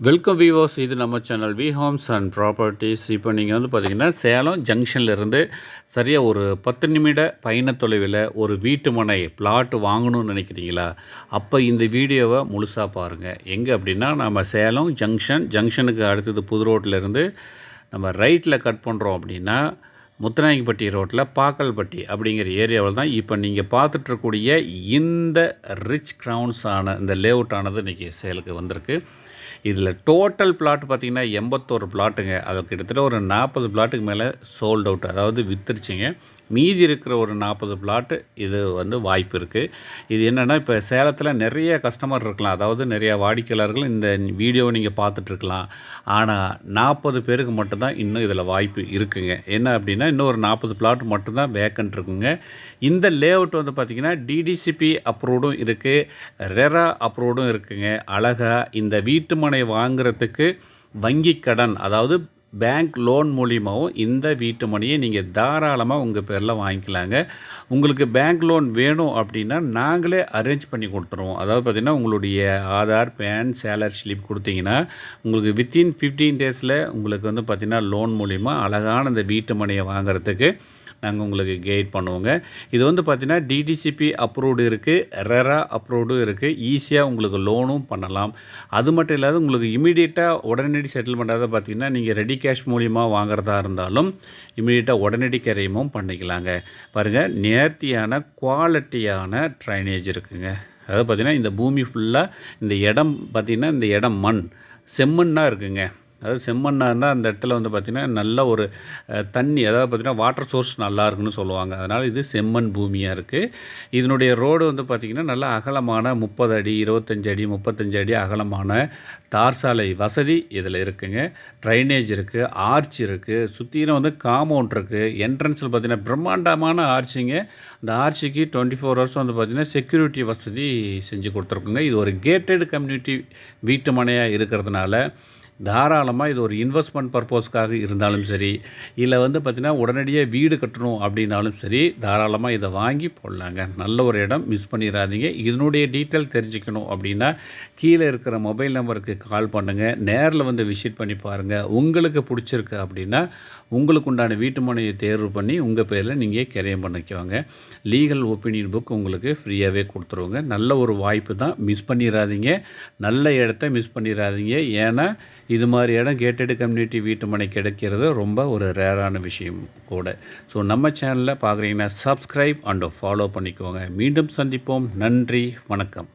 Welcome viewers, இது நம்ம channel V Homes and Properties. இப்போ நீங்கள் வந்து பார்த்தீங்கன்னா சேலம் ஜங்ஷன்லேருந்து சரியாக ஒரு 10 நிமிட பயண தொலைவில் ஒரு வீட்டு மனை பிளாட் வாங்கணும்னு நினைக்கிறீங்களா? அப்போ இந்த வீடியோவை முழுசாக பாருங்கள். எங்கே அப்படின்னா, நம்ம சேலம் ஜங்ஷனுக்கு அடுத்தது புது ரோட்டிலேருந்து நம்ம ரைட்டில் கட் பண்ணுறோம் அப்படின்னா முத்துநாயகப்பட்டி ரோட்டில் பாக்கல்பட்டி அப்படிங்கிற ஏரியாவில் தான் இப்போ நீங்கள் பார்த்துட்ருக்கூடிய இந்த ரிச் கிரவுண்ட்ஸ் ஆன இந்த லேஅவுட் ஆனது இன்றைக்கி சேலுக்கு வந்திருக்கு. இதில் டோட்டல் பிளாட் பார்த்திங்கன்னா 81 பிளாட்டுங்க. அது கிட்டத்தட்ட ஒரு 40 பிளாட்டுக்கு மேலே சோல்ட் அவுட், அதாவது விற்றுருச்சிங்க. மீதி இருக்கிற ஒரு 40 பிளாட்டு இது வந்து வாய்ப்பு இருக்குது. இது என்னென்னா, இப்போ சேலத்தில் நிறைய கஸ்டமர் இருக்கலாம், அதாவது நிறையா வாடிக்கையாளர்கள் இந்த வீடியோவை நீங்கள் பார்த்துட்ருக்கலாம். ஆனால் 40 பேருக்கு மட்டும்தான் இன்னும் இதில் வாய்ப்பு இருக்குங்க. என்ன அப்படின்னா, இன்னும் ஒரு 40 பிளாட் மட்டும்தான் வேக்கன்ட் இருக்குங்க. இந்த லேஅவுட் வந்து பார்த்திங்கன்னா டிடிசிபி அப்ரூவ்டும் இருக்குது, ரெரா அப்ரூவ்டும் இருக்குங்க. அழகாக இந்த வீட்டு மனை வாங்குறதுக்கு வங்கி கடன், அதாவது பேங்க் லோன் மூலியமாகவும் இந்த வீட்டு மனையை நீங்கள் தாராளமாக உங்கள் பேரில் வாங்கிக்கலாங்க. உங்களுக்கு பேங்க் லோன் வேணும் அப்படின்னா நாங்களே அரேஞ்ச் பண்ணி கொடுத்துருவோம். அதாவது பார்த்திங்கன்னா, உங்களுடைய ஆதார், பேன், சேலரி ஸ்லிப் கொடுத்தீங்கன்னா உங்களுக்கு வித்தின் 15 டேஸில் உங்களுக்கு வந்து பார்த்திங்கன்னா லோன் மூலிமா அழகான இந்த வீட்டு மனையை வாங்குறதுக்கு நாங்கள் உங்களுக்கு கைட் பண்ணுவோங்க. இது வந்து பார்த்திங்கன்னா டிடிசிபி அப்ரூவ்டு இருக்குது, ரெரா அப்ரூவ்டும் இருக்குது. ஈஸியாக உங்களுக்கு லோனும் பண்ணலாம். அது மட்டும் இல்லாத உங்களுக்கு இமீடியட்டாக உடனடி செட்டில்மெண்ட்டாக பார்த்திங்கன்னா, நீங்கள் ரெடி கேஷ் மூலியமாக வாங்குறதா இருந்தாலும் இமீடியட்டாக உடனடி கிரையமும் பண்ணிக்கலாங்க. பாருங்கள், நேர்த்தியான குவாலிட்டியான ட்ரைனேஜ் இருக்குதுங்க. அதாவது பார்த்திங்கன்னா, இந்த பூமி ஃபுல்லாக இந்த இடம் பார்த்திங்கன்னா, இந்த இடம் மண் செம்மண்ணாக இருக்குங்க. அதாவது செம்மண்ணாக இருந்தால் அந்த இடத்துல வந்து பார்த்திங்கன்னா நல்ல ஒரு தண்ணி, அதாவது பார்த்திங்கன்னா வாட்டர் சோர்ஸ் நல்லா இருக்குன்னு சொல்லுவாங்க. அதனால் இது செம்மண் பூமியாக இருக்குது. இதனுடைய ரோடு வந்து பார்த்திங்கன்னா நல்லா அகலமான 30 அடி, 25 அடி, 35 அடி அகலமான தார் சாலை வசதி இதில் இருக்குங்க. ட்ரைனேஜ் இருக்குது, ஆர்ச் இருக்குது, சுற்றிலும் வந்து காம்பவுண்ட் இருக்குது. என்ட்ரன்ஸில் பார்த்திங்கன்னா பிரம்மாண்டமான ஆர்ச்சிங்க. இந்த ஆர்ச்சிக்கு 24 ஹவர்ஸ் வந்து பார்த்திங்கன்னா செக்யூரிட்டி வசதி செஞ்சு கொடுத்துருக்குங்க. இது ஒரு கேட்டட் கம்யூனிட்டி வீட்டு மனையாக இருக்கிறதுனால தாராளமாக இது ஒரு இன்வெஸ்ட்மெண்ட் பர்பஸ்க்காக இருந்தாலும் சரி, இல்லை வந்து பார்த்திங்கன்னா உடனடியாக வீடு கட்டணும் அப்படின்னாலும் சரி, தாராளமாக இதை வாங்கி போடலாங்க. நல்ல ஒரு இடம், மிஸ் பண்ணிடாதீங்க. இதனுடைய டீட்டெயில் தெரிஞ்சுக்கணும் அப்படின்னா கீழே இருக்கிற மொபைல் நம்பருக்கு கால் பண்ணுங்கள். நேரில் வந்து விசிட் பண்ணி பாருங்கள். உங்களுக்கு பிடிச்சிருக்கு அப்படின்னா உங்களுக்கு உண்டான வீட்டு மனையை தேர்வு பண்ணி உங்கள் பேரில் நீங்கள் கிரையம் பண்ணிக்குவாங்க. லீகல் ஒப்பீனியன் புக் உங்களுக்கு ஃப்ரீயாகவே கொடுத்துருவோங்க. நல்ல ஒரு வாய்ப்பு தான், மிஸ் பண்ணிடாதீங்க. நல்ல இடத்த மிஸ் பண்ணிடாதீங்க. ஏன்னா இது மாதிரி இடம் கேட்டட் கம்யூனிட்டி வீட்டு மனை கிடைக்கிறது ரொம்ப ஒரு ரேரான விஷயம் கூட. ஸோ நம்ம சேனலில் பார்க்குறீங்கன்னா சப்ஸ்கிரைப் அண்ட் ஃபாலோ பண்ணிக்கோங்க. மீண்டும் சந்திப்போம். நன்றி, வணக்கம்.